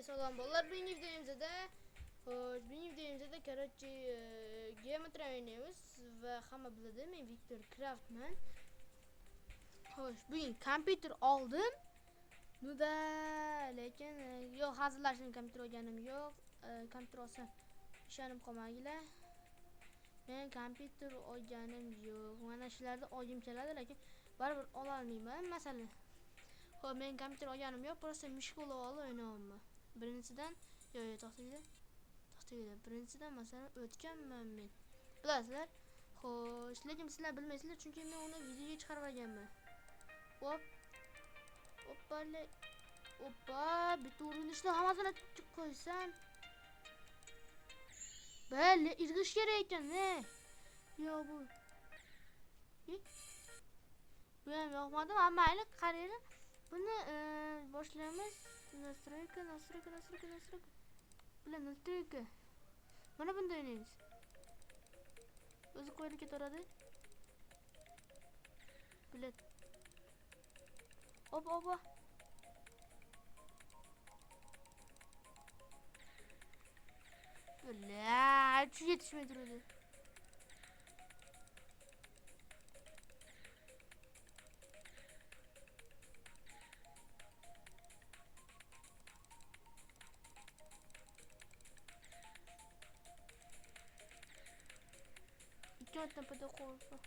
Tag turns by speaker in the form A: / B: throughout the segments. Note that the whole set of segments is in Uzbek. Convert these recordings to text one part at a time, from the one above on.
A: Salom bolalar, bugungi videomizda короче, geometry o'ynaymiz va hamma biladi, men Victor Craftman. Xo'sh, bugun kompyuter oldim. Nuda, lekin yo'q, hazillashim, kompyuter olganim yo'q. Kompyuter olsam ishonib qolmanglar. Men kompyuter olganim yo'q. Mana shularda olgim keladi, lekin baribir ola olmayman. Masalan, xo'p, men kompyuter olganim yo'q, просто mishkula olib o'ynayapman. Birinchidan to'xtaydi. Birinchidan masalan o'tganman men. Bilasizlar? Xo'sh, lekin sizlar bilmaysizlar, chunki men uni videoga chiqarib olganman. Hop. Hoppale. Hoppa, bitta urinishda hammasini chiqib qo'ysam. Bale, irg'ish kerak ekan-da. Yo bu. Bu ham yoqmadi, mayli, qaraylik. Buni boshlaymiz. Настройка. Bilan настройка. Mana bunday o'ynaymiz. O'zi qo'yilib ketaveradi. Bilet. Opa. Bilet, şu yetişmeye durdu. İki tepede korku.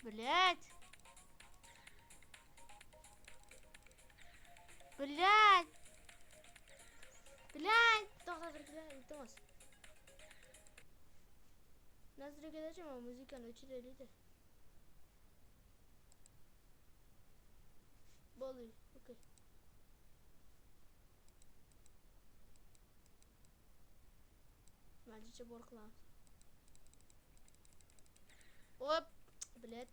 A: Bilet. To'xtatir, iltimos. Nasriga kelishim, muzikani o'chiraylik-da. Bo'ldi, okey. Majlicha bor qilamiz. Hop, bilet.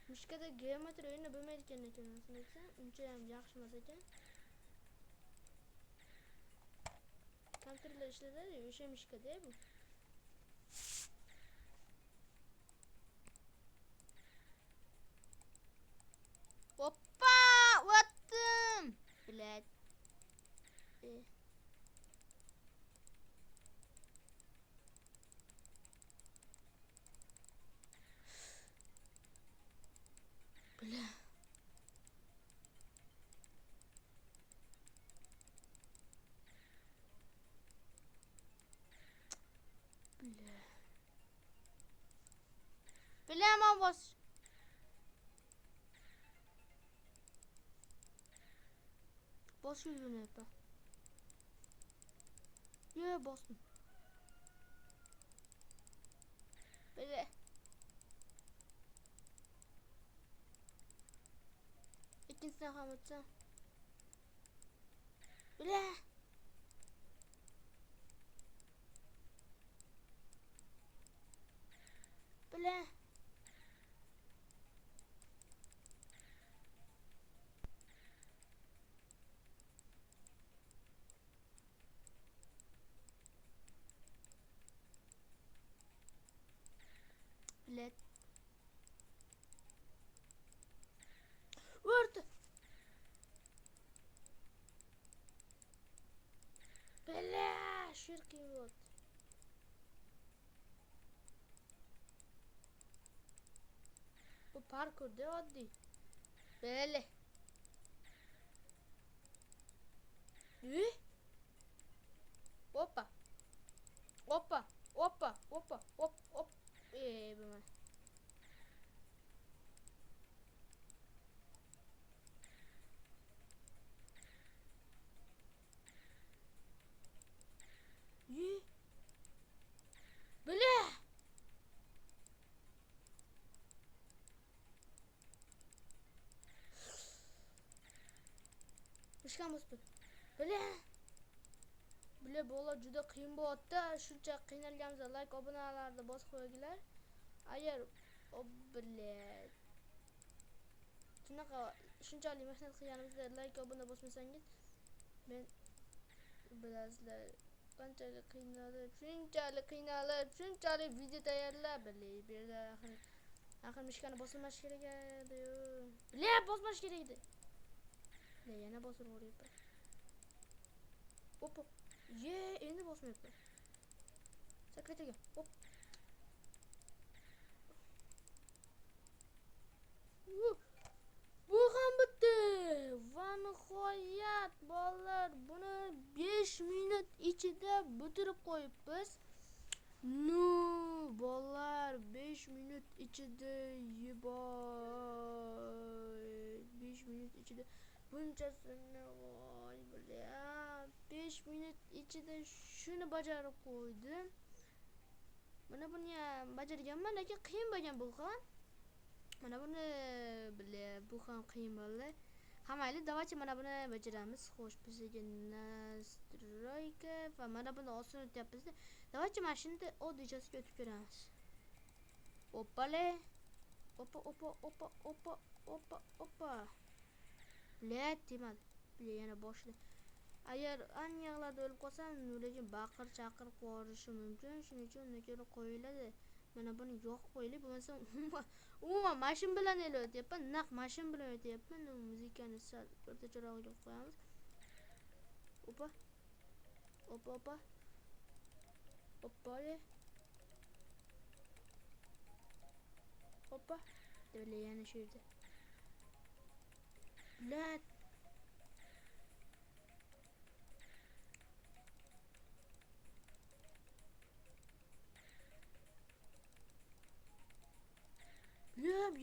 A: Mishkada geometri o'yini bo'lmaydi ekan, uncha ham yaxshi emas ekan. Kompyuterlar ishlatadi, o'sha mishkada bu. Hoppa, o'tdim. Bilet. Bilemem bas. Basıyorum hep. Ya bastım. Böyle. İkincisine kalmışsa. Böyle. Böyle. Bilet. Vurdu. Bele, şirki vurdu. Bu parkur de oddi. Bele. Hoppa. Hop. Bu. Böyle. Ishqamiz böyle. Böyle bola juda qiyin bo'lyapti. Shuncha qiynalganimizda like, obunalarni bosib qo'yinglar. Agar bilet. Shunaqa shunchalik mehnat qilganimizda like, obuna bosmasangiz, men bilasizlar qanchalik qiynalib, shunchalik video tayyorlab, bu yerda axir mishkani bosilmash kerak edi-yu. Bosmash kerak edi. Yana bosib o'ryapman. Hop. Endi bosmayapman. Sekretga. Hop. Bu ham bitti. Va nihoyat bolalar, buni 5 minut ichida bitirib qo'yibmiz. Bolalar 5 minut ichida yeboy. 5 minut ichida bunchasini voy bilyap. 5 minut ichida shuni bajarib qo'ydim. Mana buni ham bajarganman, lekin qiyin bo'lgan bu ham. Mana buni bu ham qiyin bo'ldi. Hamayli, давайте mana buni bajaramiz. Xo'sh, bizga настройка va mana buni oson o'tyapmiz. Давайте mashinada oddiychasiga o'tib ko'ramiz. Oppale. Oppa. Demadi. Yana boshla. Agar aniqlarda o'lib qolsam, lekin baqir chaqir qorishi mumkin. Shuning uchun uni ko'ra qo'yiladi. Mana buni yo'q qo'yilib, bo'lmasa umuman mashin bilan o'tyapman. Naq mashin bilan o'tyapman. Muzikani sal o'rtacharoq qilib qo'yamiz. Oppa. Oppa. Devle yana shu yerda.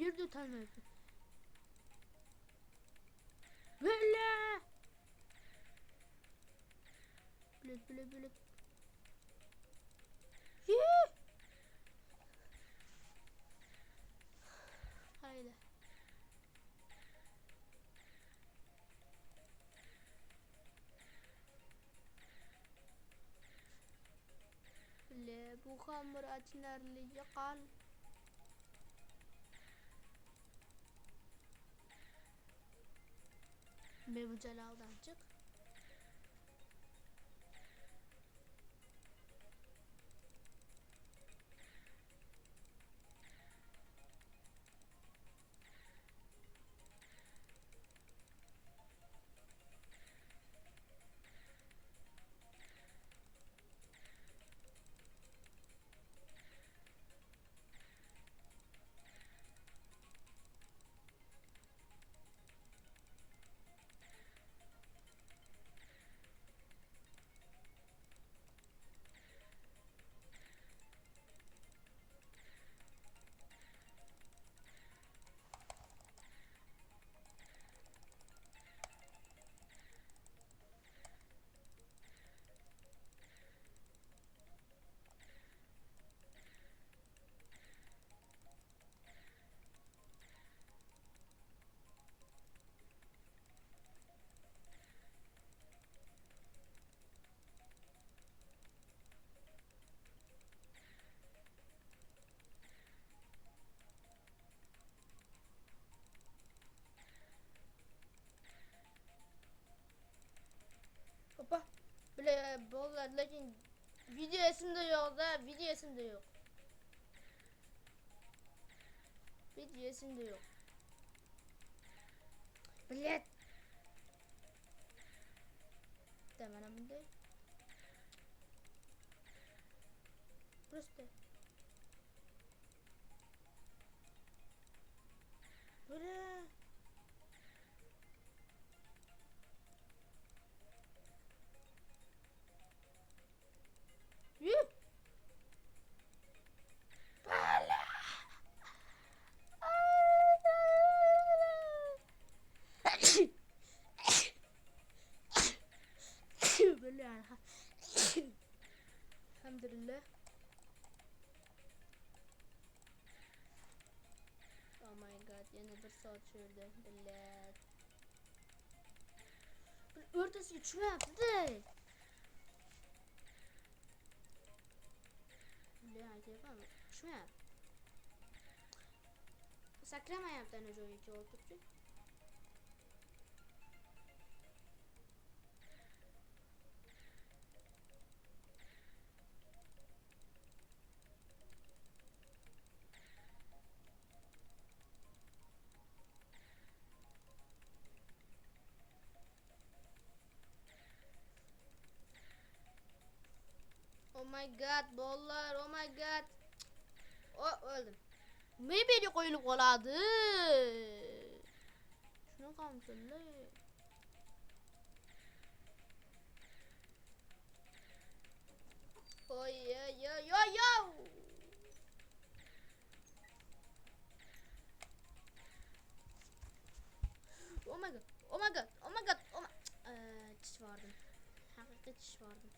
A: Yerda o'tolmayapti. Bilet. Haydi. Bu ham bir achinarli qal. Bu Jaloldan chiq. Bolalar, lekin video esimda yo'q-da, video esimda yo'q. Bilet. Mana bunday. Просто. Bilet. Alhamdulillah. Oh my god, yana bir soat sürdü. Billet. O'rtasiga tushmayapti. Aytyapman, tushmayapti. Sakramayapti ana joyiga o'tirib. my god bollar, oh my god. Oh, öldüm. Beni koyulup qoladı. Şunu kamçılı. Oy yo yo yo yo. Oh my god. Oh my god. Oh my god. Oh my... Çiş vardım. Hakikaten çiş vardım.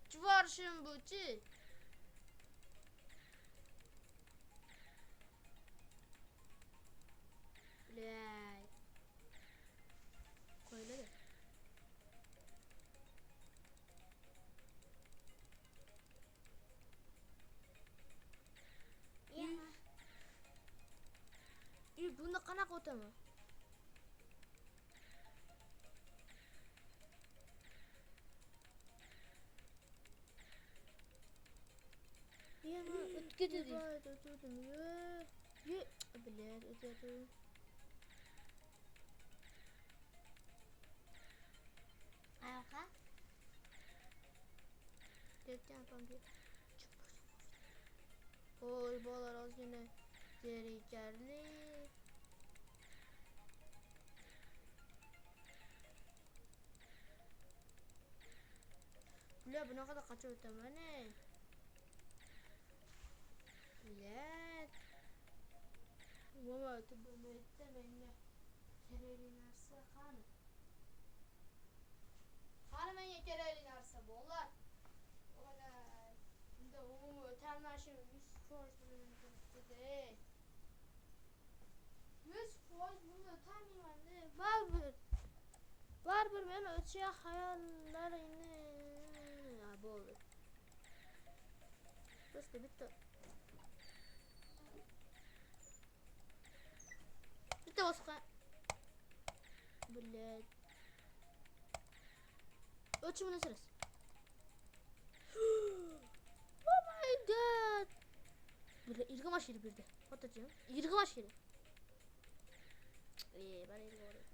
A: Çiş var şimdi bu çiş. Blay. Koyla da. Bunda qanak o'tami? O'tkazdi. Ye, bilad o'tadi. Qayoqqa? Ketgan kompyuter. Oy, bolalar ozgina zerikarli. Bular bunaqada qachon o'taman? Bilet. Valla tubumette menga kerakli narsa qani? Qani menga kerakli narsa bolalar? Olay. Bunda umumiy o'talmashim 100% bilan turibdi-da. 100% buni o'tamayman-da. Baribir men o'tishga hayollaringni bo'ldi. Просто bitta boshqa bilet. O'chimini siras. Oh my god. Böyle irgim aşırı bir de. Atacağım. İrgim aşırı. Ben irgim oraya.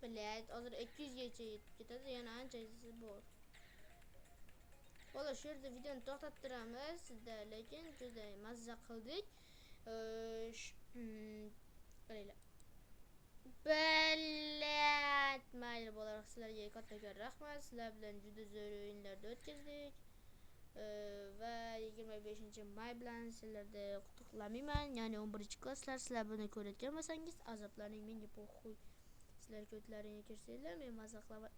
A: Bilet, hazır 200 geçe gitadi, yana anchasi bor. Valla şu yerda videoni to'xtattiramiz sizda, lekin juda mazza qildik. Qaranglar. Bilet, mayli bolalar, sizlarga kattakon rahmat. Sizlar bilan juda zo'r o'yinlarda o'tkazdik. Va 25-may bilan sizlarni qutlaqlamayman. Ya'ni 11-klasslar, sizlar buni ko'rayotgan bo'lsangiz, azoblaring menga po'xuy. Sizlar ko'tlaringga kirsanglar, men mazza qilaman.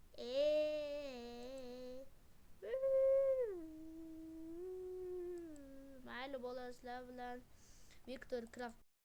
A: Mayli bolalar, sizlar bilan Viktor Craft